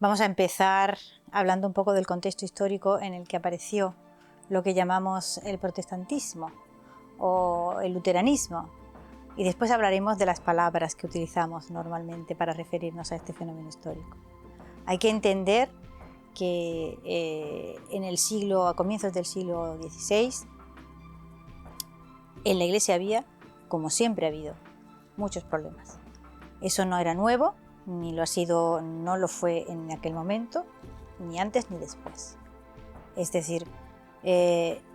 Vamos a empezar hablando un poco del contexto histórico en el que apareció lo que llamamos el protestantismo o el luteranismo, y después hablaremos de las palabras que utilizamos normalmente para referirnos a este fenómeno histórico. Hay que entender que a comienzos del siglo XVI, en la Iglesia había, como siempre ha habido, muchos problemas. Eso no era nuevo, ni lo ha sido, no lo fue en aquel momento, ni antes ni después. Es decir,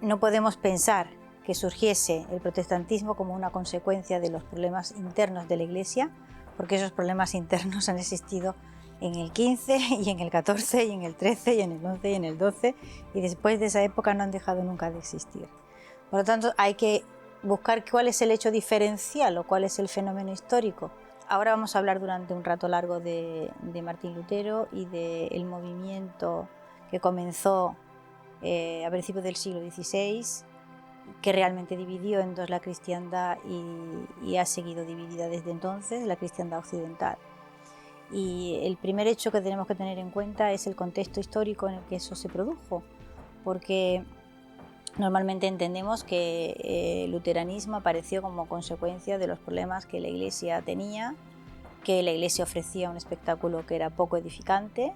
no podemos pensar que surgiese el protestantismo como una consecuencia de los problemas internos de la Iglesia, porque esos problemas internos han existido en el XV y en el XIV y en el XIII y en el XI y en el XII, y después de esa época no han dejado nunca de existir. Por lo tanto, hay que buscar cuál es el hecho diferencial o cuál es el fenómeno histórico. Ahora vamos a hablar durante un rato largo de Martín Lutero y del movimiento que comenzó a principios del siglo XVI, que realmente dividió en dos la cristiandad y ha seguido dividida desde entonces, la cristiandad occidental. Y el primer hecho que tenemos que tener en cuenta es el contexto histórico en el que eso se produjo, porque normalmente entendemos que el luteranismo apareció como consecuencia de los problemas que la Iglesia tenía, que la Iglesia ofrecía un espectáculo que era poco edificante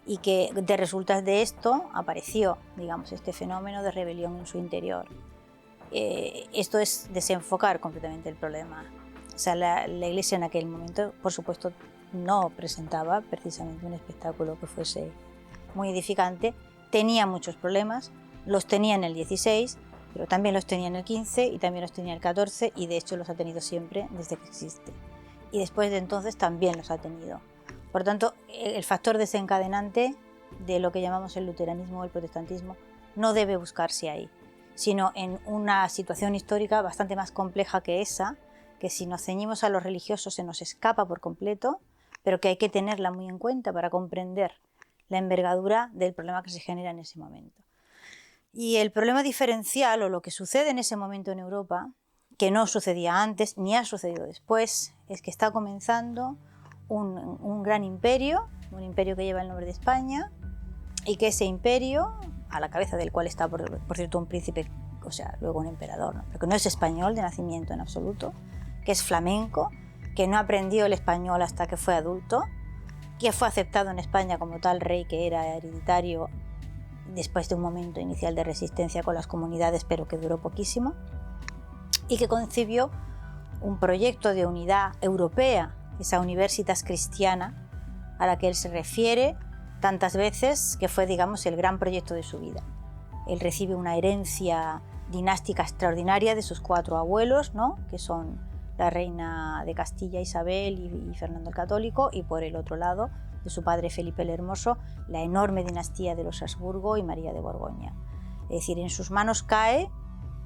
y que de resultas de esto apareció, digamos, este fenómeno de rebelión en su interior. Esto es desenfocar completamente el problema. O sea, la Iglesia en aquel momento, por supuesto, no presentaba precisamente un espectáculo que fuese muy edificante, tenía muchos problemas. Los tenía en el XVI, pero también los tenía en el XV y también los tenía en el XIV, y de hecho los ha tenido siempre desde que existe. Y después de entonces también los ha tenido. Por tanto, el factor desencadenante de lo que llamamos el luteranismo o el protestantismo no debe buscarse ahí, sino en una situación histórica bastante más compleja que esa, que si nos ceñimos a los religiosos se nos escapa por completo, pero que hay que tenerla muy en cuenta para comprender la envergadura del problema que se genera en ese momento. Y el problema diferencial, o lo que sucede en ese momento en Europa, que no sucedía antes ni ha sucedido después, es que está comenzando un gran imperio, un imperio que lleva el nombre de España, y que ese imperio, a la cabeza del cual está, por cierto, un príncipe, o sea, luego un emperador, ¿no? Pero que no es español de nacimiento en absoluto, que es flamenco, que no aprendió el español hasta que fue adulto, que fue aceptado en España como tal rey que era hereditario después de un momento inicial de resistencia con las comunidades, pero que duró poquísimo, y que concibió un proyecto de unidad europea, esa Universitas Christiana, a la que él se refiere tantas veces, que fue, digamos, el gran proyecto de su vida. Él recibe una herencia dinástica extraordinaria de sus 4 abuelos, ¿no?, que son la reina de Castilla Isabel y Fernando el Católico, y por el otro lado, de su padre Felipe el Hermoso, la enorme dinastía de los Habsburgo y María de Borgoña. Es decir, en sus manos cae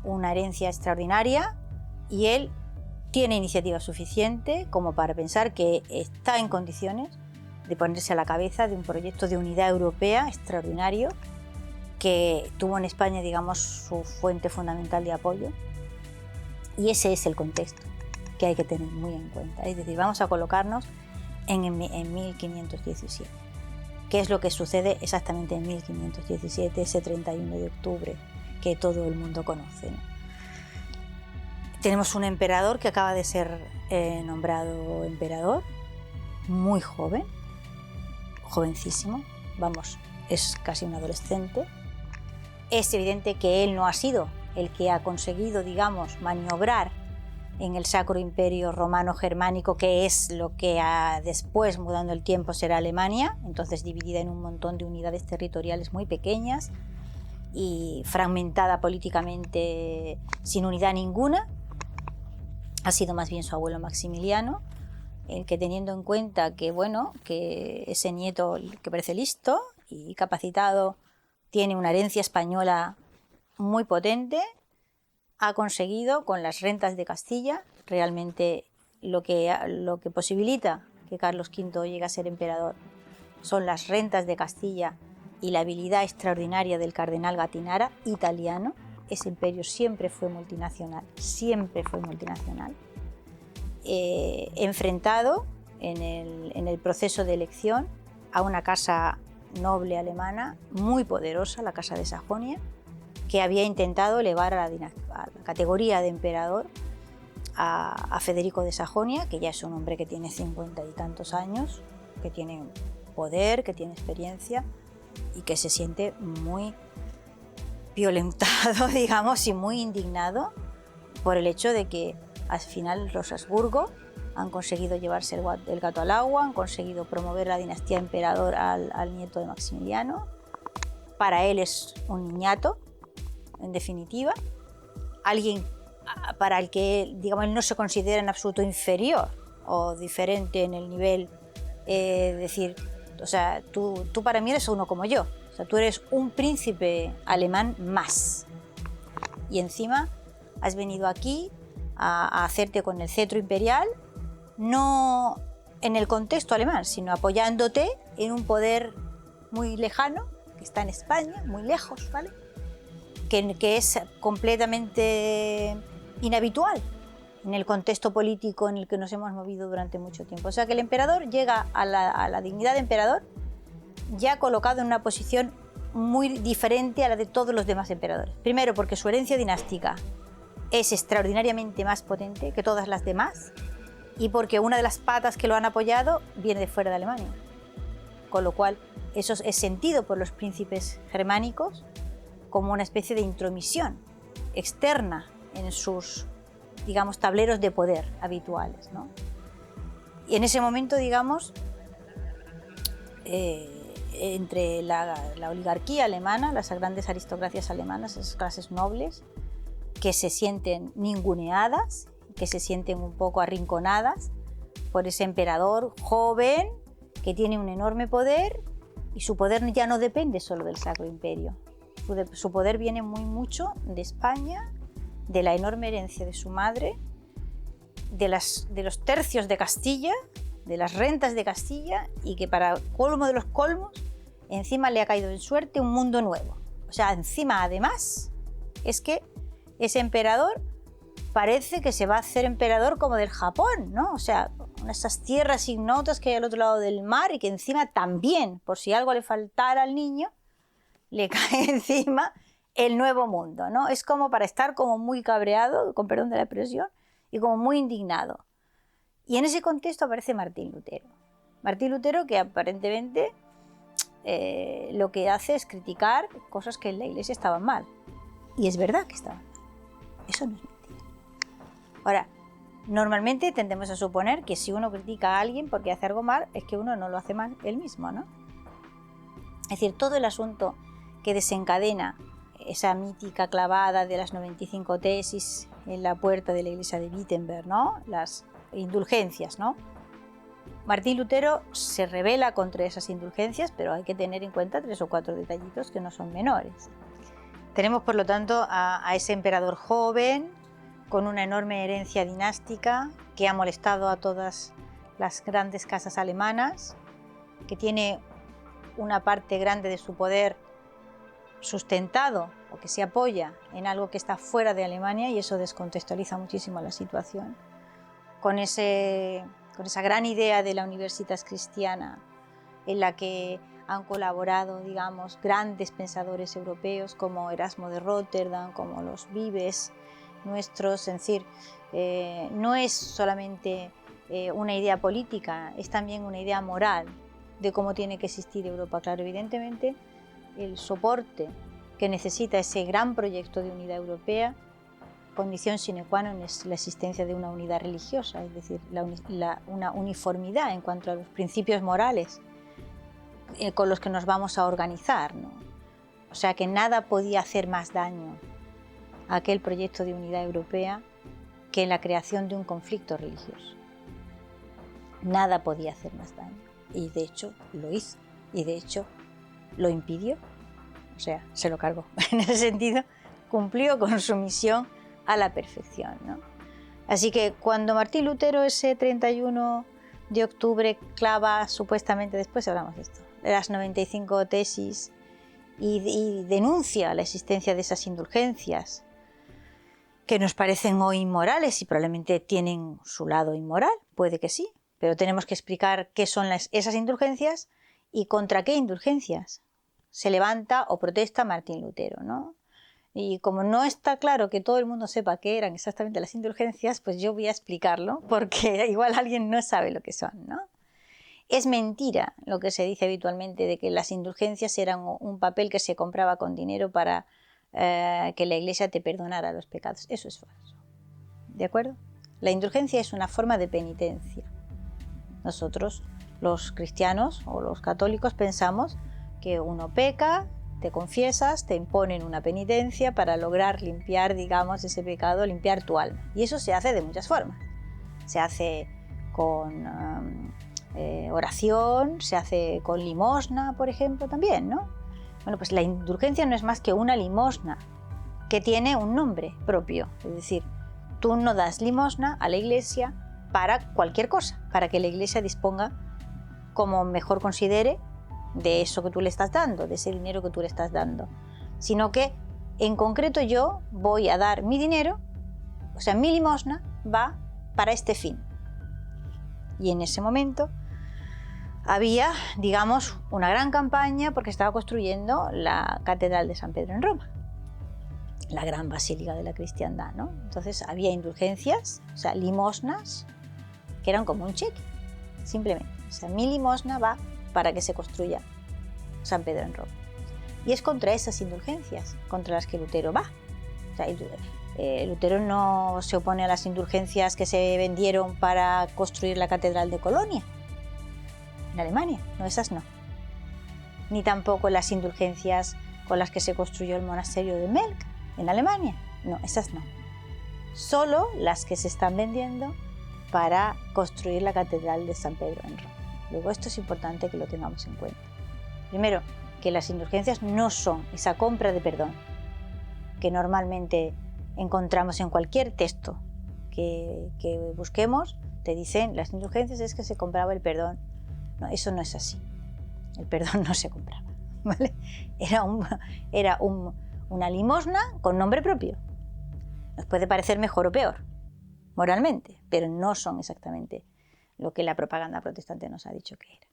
una herencia extraordinaria y él tiene iniciativa suficiente como para pensar que está en condiciones de ponerse a la cabeza de un proyecto de unidad europea extraordinario que tuvo en España, digamos, su fuente fundamental de apoyo. Y ese es el contexto que hay que tener muy en cuenta. Es decir, vamos a colocarnos en 1517. ¿Qué es lo que sucede exactamente en 1517, ese 31 de octubre que todo el mundo conoce, ¿no? Tenemos un emperador que acaba de ser nombrado emperador, muy joven, jovencísimo, vamos, es casi un adolescente. Es evidente que él no ha sido el que ha conseguido, digamos, maniobrar en el Sacro Imperio Romano Germánico, que es lo que después, mudando el tiempo, será Alemania, entonces dividida en un montón de unidades territoriales muy pequeñas y fragmentada políticamente sin unidad ninguna. Ha sido más bien su abuelo Maximiliano, el que, teniendo en cuenta que, bueno, que ese nieto que parece listo y capacitado tiene una herencia española muy potente, ha conseguido con las rentas de Castilla, realmente lo que posibilita que Carlos V llegue a ser emperador son las rentas de Castilla y la habilidad extraordinaria del cardenal Gattinara, italiano. Ese imperio siempre fue multinacional, enfrentado en el proceso de elección a una casa noble alemana muy poderosa, la Casa de Sajonia, que había intentado elevar a la categoría de emperador a Federico de Sajonia, que ya es un hombre que tiene 50 y tantos años, que tiene poder, que tiene experiencia y que se siente muy violentado, digamos, y muy indignado por el hecho de que al final los Habsburgo han conseguido llevarse el gato al agua, han conseguido promover la dinastía emperador al nieto de Maximiliano. Para él es un niñato, en definitiva, alguien para el que, digamos, él no se considera en absoluto inferior o diferente en el nivel, decir, o sea, tú para mí eres uno como yo, o sea, tú eres un príncipe alemán más. Y encima has venido aquí a hacerte con el cetro imperial, no en el contexto alemán, sino apoyándote en un poder muy lejano, que está en España, muy lejos, ¿vale? Que es completamente inhabitual en el contexto político en el que nos hemos movido durante mucho tiempo. O sea que el emperador llega a la dignidad de emperador ya colocado en una posición muy diferente a la de todos los demás emperadores. Primero, porque su herencia dinástica es extraordinariamente más potente que todas las demás, y porque una de las patas que lo han apoyado viene de fuera de Alemania. Con lo cual, eso es sentido por los príncipes germánicos como una especie de intromisión externa en sus, digamos, tableros de poder habituales, ¿no? Y en ese momento, digamos, entre la oligarquía alemana, las grandes aristocracias alemanas, esas clases nobles, que se sienten ninguneadas, que se sienten un poco arrinconadas por ese emperador joven que tiene un enorme poder, y su poder ya no depende solo del Sacro Imperio. Su poder viene muy mucho de España, de la enorme herencia de su madre, de los tercios de Castilla, de las rentas de Castilla, y que para colmo de los colmos, encima le ha caído en suerte un mundo nuevo. O sea, encima, además, es que ese emperador parece que se va a hacer emperador como del Japón, ¿no? O sea, esas tierras ignotas que hay al otro lado del mar, y que encima también, por si algo le faltara al niño, le cae encima el nuevo mundo, ¿no? Es como para estar como muy cabreado, con perdón de la expresión, y como muy indignado. Y en ese contexto aparece Martín Lutero. Martín Lutero, que aparentemente lo que hace es criticar cosas que en la Iglesia estaban mal. Y es verdad que estaban mal. Eso no es mentira. Ahora, normalmente tendemos a suponer que si uno critica a alguien porque hace algo mal, es que uno no lo hace mal él mismo, ¿no? Es decir, todo el asunto que desencadena esa mítica clavada de las 95 tesis en la puerta de la iglesia de Wittenberg, ¿no? Las indulgencias, ¿no? Martín Lutero se rebela contra esas indulgencias, pero hay que tener en cuenta 3 o 4 detallitos que no son menores. Tenemos, por lo tanto, a ese emperador joven, con una enorme herencia dinástica, que ha molestado a todas las grandes casas alemanas, que tiene una parte grande de su poder sustentado o que se apoya en algo que está fuera de Alemania, y eso descontextualiza muchísimo la situación. Con esa gran idea de la Universitas Christiana, en la que han colaborado, digamos, grandes pensadores europeos como Erasmo de Róterdam, como los Vives nuestros, es decir, no es solamente una idea política, es también una idea moral de cómo tiene que existir Europa. Claro, evidentemente, el soporte que necesita ese gran proyecto de unidad europea, condición sine qua non, es la existencia de una unidad religiosa, es decir, una uniformidad en cuanto a los principios morales con los que nos vamos a organizar, ¿no? O sea que nada podía hacer más daño a aquel proyecto de unidad europea que la creación de un conflicto religioso. Nada podía hacer más daño, y de hecho lo hizo, y de hecho lo impidió, o sea, se lo cargó. En ese sentido, cumplió con su misión a la perfección, ¿no? Así que cuando Martín Lutero, ese 31 de octubre, clava supuestamente, después hablamos de esto, de las 95 tesis, y denuncia la existencia de esas indulgencias, que nos parecen hoy inmorales y probablemente tienen su lado inmoral, puede que sí, pero tenemos que explicar qué son esas indulgencias ¿Y contra qué indulgencias se levanta o protesta Martín Lutero, ¿no? Y como no está claro que todo el mundo sepa qué eran exactamente las indulgencias, pues yo voy a explicarlo, porque igual alguien no sabe lo que son, ¿no? Es mentira lo que se dice habitualmente de que las indulgencias eran un papel que se compraba con dinero para que la Iglesia te perdonara los pecados. Eso es falso. ¿De acuerdo? La indulgencia es una forma de penitencia. Nosotros, los cristianos o los católicos, pensamos que uno peca, te confiesas, te imponen una penitencia para lograr limpiar, digamos, ese pecado, limpiar tu alma. Y eso se hace de muchas formas. Se hace con oración, se hace con limosna, por ejemplo, también, ¿no? Bueno, pues la indulgencia no es más que una limosna que tiene un nombre propio. Es decir, tú no das limosna a la Iglesia para cualquier cosa, para que la Iglesia disponga como mejor considere de eso que tú le estás dando, de ese dinero que tú le estás dando, sino que en concreto yo voy a dar mi dinero, o sea, mi limosna va para este fin. Y en ese momento había, digamos, una gran campaña porque estaba construyendo la Catedral de San Pedro en Roma, la gran basílica de la cristiandad, ¿no? Entonces había indulgencias, o sea, limosnas, que eran como un cheque, simplemente. O sea, mi limosna va para que se construya San Pedro en Roma. Y es contra esas indulgencias contra las que Lutero va. O sea, Lutero no se opone a las indulgencias que se vendieron para construir la Catedral de Colonia, en Alemania. No, esas no. Ni tampoco las indulgencias con las que se construyó el monasterio de Melk, en Alemania. No, esas no. Solo las que se están vendiendo para construir la Catedral de San Pedro en Roma. Luego, esto es importante que lo tengamos en cuenta. Primero, que las indulgencias no son esa compra de perdón que normalmente encontramos en cualquier texto que busquemos. Te dicen, las indulgencias es que se compraba el perdón. No, eso no es así. El perdón no se compraba, ¿vale? Era una limosna con nombre propio. Nos puede parecer mejor o peor, moralmente, pero no son exactamente lo que la propaganda protestante nos ha dicho que era.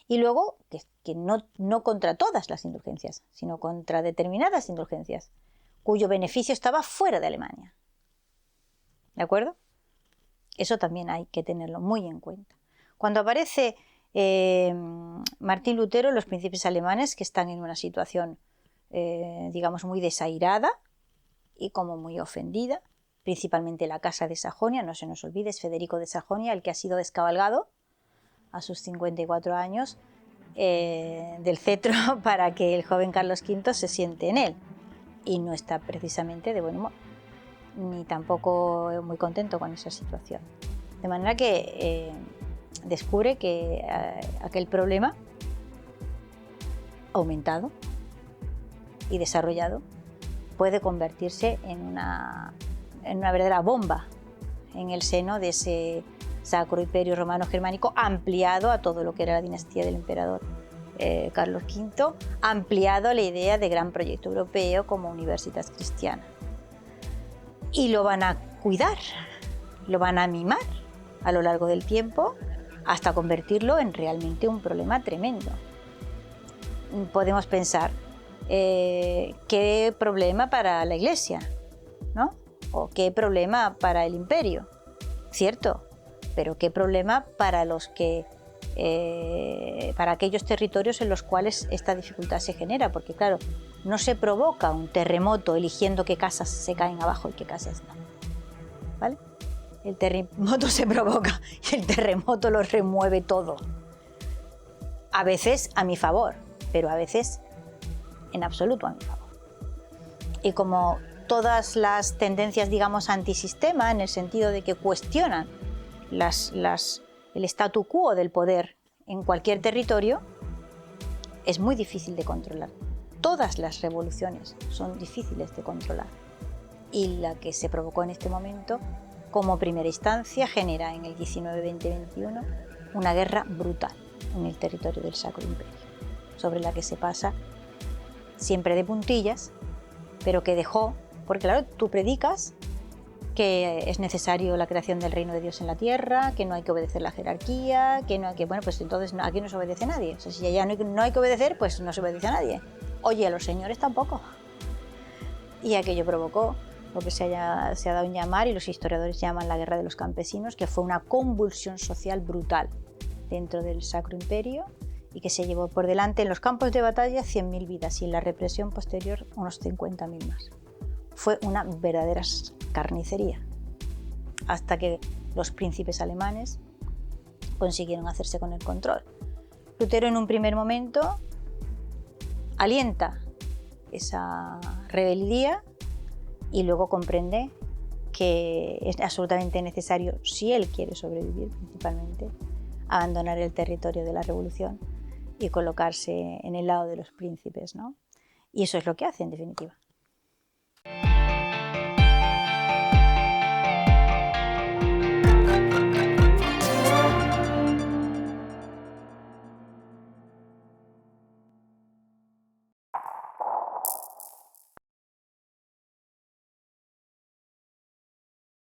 Y luego, que no contra todas las indulgencias, sino contra determinadas indulgencias, cuyo beneficio estaba fuera de Alemania. ¿De acuerdo? Eso también hay que tenerlo muy en cuenta. Cuando aparece Martín Lutero, los príncipes alemanes, que están en una situación, digamos, muy desairada y como muy ofendida, principalmente la casa de Sajonia, no se nos olvide, es Federico de Sajonia el que ha sido descabalgado a sus 54 años del cetro para que el joven Carlos V se siente en él, y no está precisamente de buen humor, ni tampoco muy contento con esa situación. De manera que descubre que aquel problema aumentado y desarrollado puede convertirse en una verdadera bomba en el seno de ese Sacro Imperio Romano Germánico, ampliado a todo lo que era la dinastía del emperador Carlos V, ampliado a la idea de gran proyecto europeo como Universitas Christiana. Y lo van a cuidar, lo van a mimar a lo largo del tiempo hasta convertirlo en realmente un problema tremendo. Podemos pensar, ¿qué problema para la Iglesia? ¿No? ¿O qué problema para el imperio? Cierto, pero qué problema para para aquellos territorios en los cuales esta dificultad se genera, porque claro, no se provoca un terremoto eligiendo qué casas se caen abajo y qué casas no, ¿vale? El terremoto se provoca y el terremoto lo remueve todo. A veces a mi favor, pero a veces en absoluto a mi favor. Y como todas las tendencias, digamos, antisistema, en el sentido de que cuestionan el statu quo del poder en cualquier territorio, es muy difícil de controlar. Todas las revoluciones son difíciles de controlar. Y la que se provocó en este momento, como primera instancia, genera en el 19, 20, 21 una guerra brutal en el territorio del Sacro Imperio, sobre la que se pasa siempre de puntillas, pero que dejó, porque claro, tú predicas que es necesario la creación del reino de Dios en la tierra, que no hay que obedecer la jerarquía, que no hay que, bueno, pues entonces aquí no se obedece a nadie. O sea, si ya no hay que obedecer, pues no se obedece a nadie. Oye, a los señores tampoco. Y aquello provocó lo que se ha dado en llamar, y los historiadores llaman la guerra de los campesinos, que fue una convulsión social brutal dentro del Sacro Imperio y que se llevó por delante en los campos de batalla 100.000 vidas y en la represión posterior unos 50.000 más. Fue una verdadera carnicería, hasta que los príncipes alemanes consiguieron hacerse con el control. Lutero en un primer momento alienta esa rebeldía y luego comprende que es absolutamente necesario, si él quiere sobrevivir principalmente, abandonar el territorio de la revolución y colocarse en el lado de los príncipes, ¿no? Y eso es lo que hace, en definitiva.